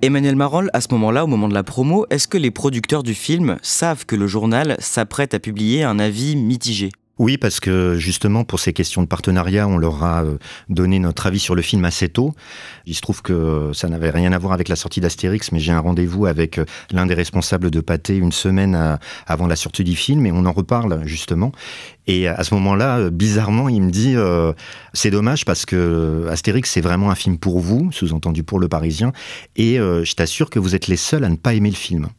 Emmanuel Marolles, à ce moment-là, au moment de la promo, est-ce que les producteurs du film savent que le journal s'apprête à publier un avis mitigé ? Oui, parce que justement, pour ces questions de partenariat, on leur a donné notre avis sur le film assez tôt. Il se trouve que ça n'avait rien à voir avec la sortie d'Astérix, mais j'ai un rendez-vous avec l'un des responsables de Pathé une semaine avant la sortie du film, et on en reparle justement. Et à ce moment-là, bizarrement, il me dit c'est dommage parce que Astérix, c'est vraiment un film pour vous, sous-entendu pour le Parisien, et je t'assure que vous êtes les seuls à ne pas aimer le film.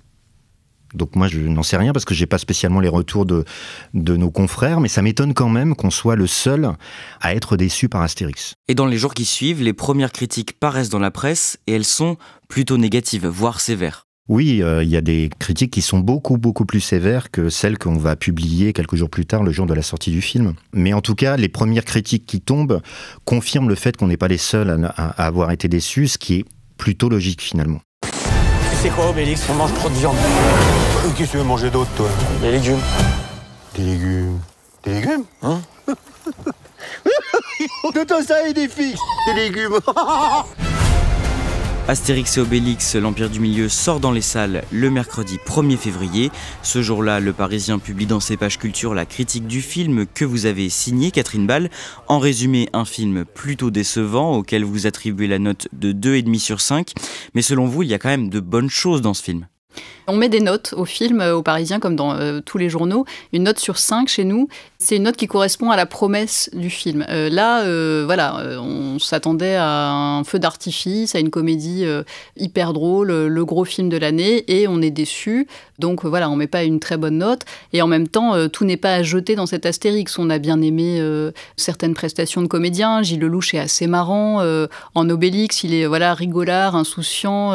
Donc moi, je n'en sais rien parce que j'ai pas spécialement les retours de nos confrères, mais ça m'étonne quand même qu'on soit le seul à être déçu par Astérix. Et dans les jours qui suivent, les premières critiques paraissent dans la presse et elles sont plutôt négatives, voire sévères. Oui, il y a des critiques qui sont beaucoup plus sévères que celles qu'on va publier quelques jours plus tard, le jour de la sortie du film. Mais en tout cas, les premières critiques qui tombent confirment le fait qu'on n'est pas les seuls à avoir été déçus, ce qui est plutôt logique finalement. C'est quoi, Obélix? On mange trop de viande. Qu'est-ce que tu veux manger d'autre, toi? Des légumes. Des légumes? Des légumes? Hein? De toi, ça et des filles. Des légumes. Astérix et Obélix, l'Empire du Milieu sort dans les salles le mercredi 1er février. Ce jour-là, Le Parisien publie dans ses pages culture la critique du film que vous avez signé, Catherine Ball. En résumé, un film plutôt décevant auquel vous attribuez la note de 2,5 sur 5. Mais selon vous, il y a quand même de bonnes choses dans ce film. On met des notes au film, au Parisien, comme dans tous les journaux. Une note sur 5 chez nous, c'est une note qui correspond à la promesse du film. On s'attendait à un feu d'artifice, à une comédie hyper drôle, le gros film de l'année, et on est déçu. Donc on met pas une très bonne note. Et en même temps, tout n'est pas à jeter dans cet Astérix. On a bien aimé certaines prestations de comédiens. Gilles Lelouch est assez marrant. En Obélix, il est rigolard, insouciant.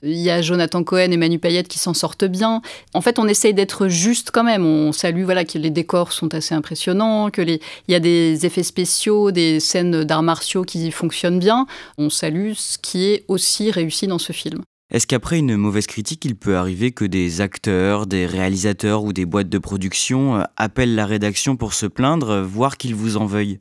Il y a Jonathan Cohen et Manu Payette qui s'en sortent bien. En fait, on essaye d'être juste quand même. On salue que les décors sont assez impressionnants, il y a des effets spéciaux, des scènes d'arts martiaux qui fonctionnent bien. On salue ce qui est aussi réussi dans ce film. Est-ce qu'après une mauvaise critique, il peut arriver que des acteurs, des réalisateurs ou des boîtes de production appellent la rédaction pour se plaindre, voire qu'ils vous en veuillent ?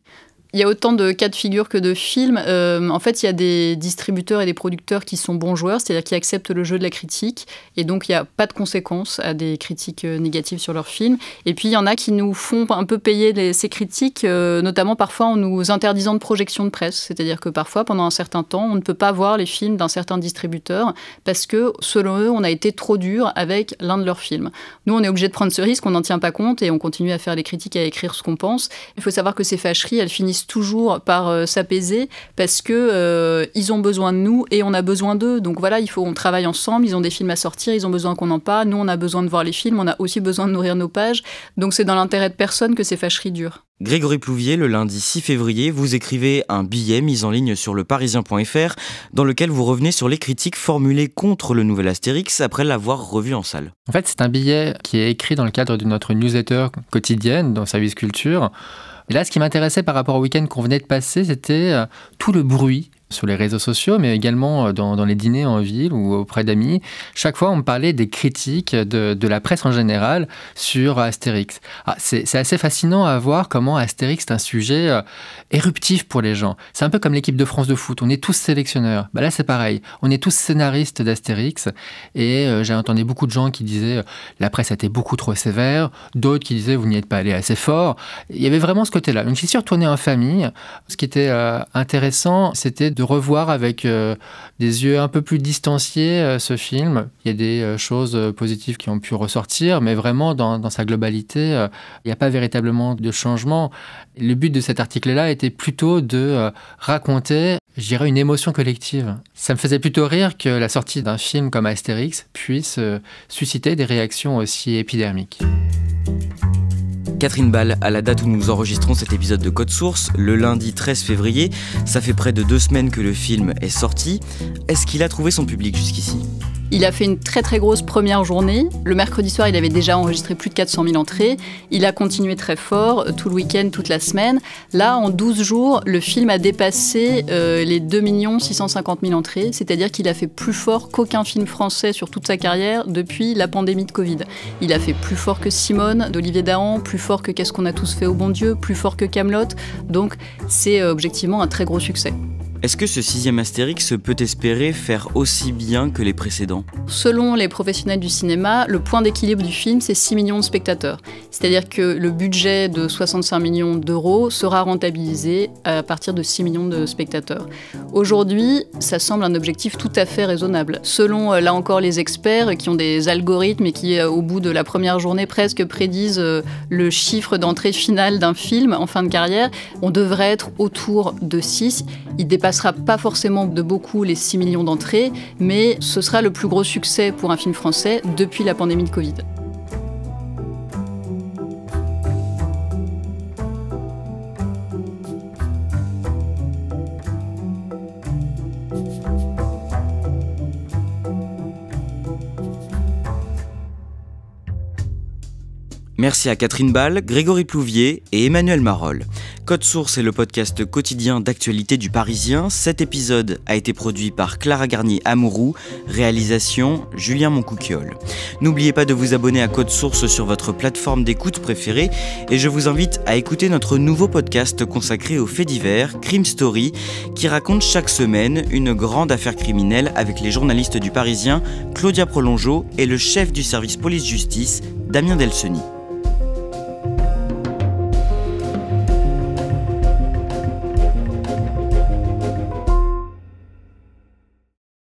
Il y a autant de cas de figure que de films. En fait, il y a des distributeurs et des producteurs qui sont bons joueurs, c'est-à-dire qui acceptent le jeu de la critique. Et donc, il n'y a pas de conséquences à des critiques négatives sur leurs films. Et puis, il y en a qui nous font un peu payer ces critiques, notamment parfois en nous interdisant de projection de presse. C'est-à-dire que parfois, pendant un certain temps, on ne peut pas voir les films d'un certain distributeur parce que, selon eux, on a été trop dur avec l'un de leurs films. Nous, on est obligé de prendre ce risque, on n'en tient pas compte et on continue à faire les critiques, à écrire ce qu'on pense. Il faut savoir que ces fâcheries, elles finissent toujours par s'apaiser parce que ils ont besoin de nous et on a besoin d'eux. Donc on travaille ensemble, ils ont des films à sortir, ils ont besoin qu'on en parle, nous on a besoin de voir les films, on a aussi besoin de nourrir nos pages. Donc c'est dans l'intérêt de personne que ces fâcheries durent. Grégory Plouvier, le lundi 6 février, vous écrivez un billet mis en ligne sur leparisien.fr dans lequel vous revenez sur les critiques formulées contre le nouvel Astérix après l'avoir revu en salle. En fait, c'est un billet qui est écrit dans le cadre de notre newsletter quotidienne dans Service Culture. Et là, ce qui m'intéressait par rapport au week-end qu'on venait de passer, c'était tout le bruit sur les réseaux sociaux, mais également dans les dîners en ville ou auprès d'amis. Chaque fois, on me parlait des critiques de la presse en général sur Astérix. C'est assez fascinant à voir comment Astérix est un sujet éruptif pour les gens. C'est un peu comme l'équipe de France de foot. On est tous sélectionneurs. Là, c'est pareil. On est tous scénaristes d'Astérix. Et j'ai entendu beaucoup de gens qui disaient la presse a été beaucoup trop sévère. D'autres qui disaient vous n'y êtes pas allé assez fort. Il y avait vraiment ce côté-là. Donc, j'y suis retourné en famille. Ce qui était intéressant, c'était de revoir avec des yeux un peu plus distanciés ce film. Il y a des choses positives qui ont pu ressortir, mais vraiment dans sa globalité, il n'y a pas véritablement de changement. Le but de cet article-là était plutôt de raconter, je dirais, une émotion collective. Ça me faisait plutôt rire que la sortie d'un film comme Astérix puisse susciter des réactions aussi épidermiques. Catherine Ball, à la date où nous enregistrons cet épisode de Code Source, le lundi 13 février, ça fait près de 2 semaines que le film est sorti. Est-ce qu'il a trouvé son public jusqu'ici ? Il a fait une très très grosse première journée. Le mercredi soir, il avait déjà enregistré plus de 400 000 entrées. Il a continué très fort, tout le week-end, toute la semaine. Là, en 12 jours, le film a dépassé les 2 650 000 entrées. C'est-à-dire qu'il a fait plus fort qu'aucun film français sur toute sa carrière depuis la pandémie de Covid. Il a fait plus fort que Simone d'Olivier Dahan, plus fort que Qu'est-ce qu'on a tous fait au bon Dieu, plus fort que Kaamelott. Donc, c'est objectivement un très gros succès. Est-ce que ce 6e Astérix peut espérer faire aussi bien que les précédents ? Selon les professionnels du cinéma, le point d'équilibre du film, c'est 6 millions de spectateurs. C'est-à-dire que le budget de 65 millions d'euros sera rentabilisé à partir de 6 millions de spectateurs. Aujourd'hui, ça semble un objectif tout à fait raisonnable. Selon, là encore, les experts qui ont des algorithmes et qui, au bout de la première journée, presque prédisent le chiffre d'entrée finale d'un film en fin de carrière, on devrait être autour de 6. Il dépassera pas forcément de beaucoup les 6 millions d'entrées, mais ce sera le plus gros succès pour un film français depuis la pandémie de Covid. Merci à Catherine Ball, Grégory Plouvier et Emmanuel Marolles. Code Source est le podcast quotidien d'actualité du Parisien. Cet épisode a été produit par Clara Garnier-Amouroux, réalisation Julien Moncouquiol. N'oubliez pas de vous abonner à Code Source sur votre plateforme d'écoute préférée et je vous invite à écouter notre nouveau podcast consacré aux faits divers, Crime Story, qui raconte chaque semaine une grande affaire criminelle avec les journalistes du Parisien Claudia Prolongeau et le chef du service police-justice, Damien Delceni.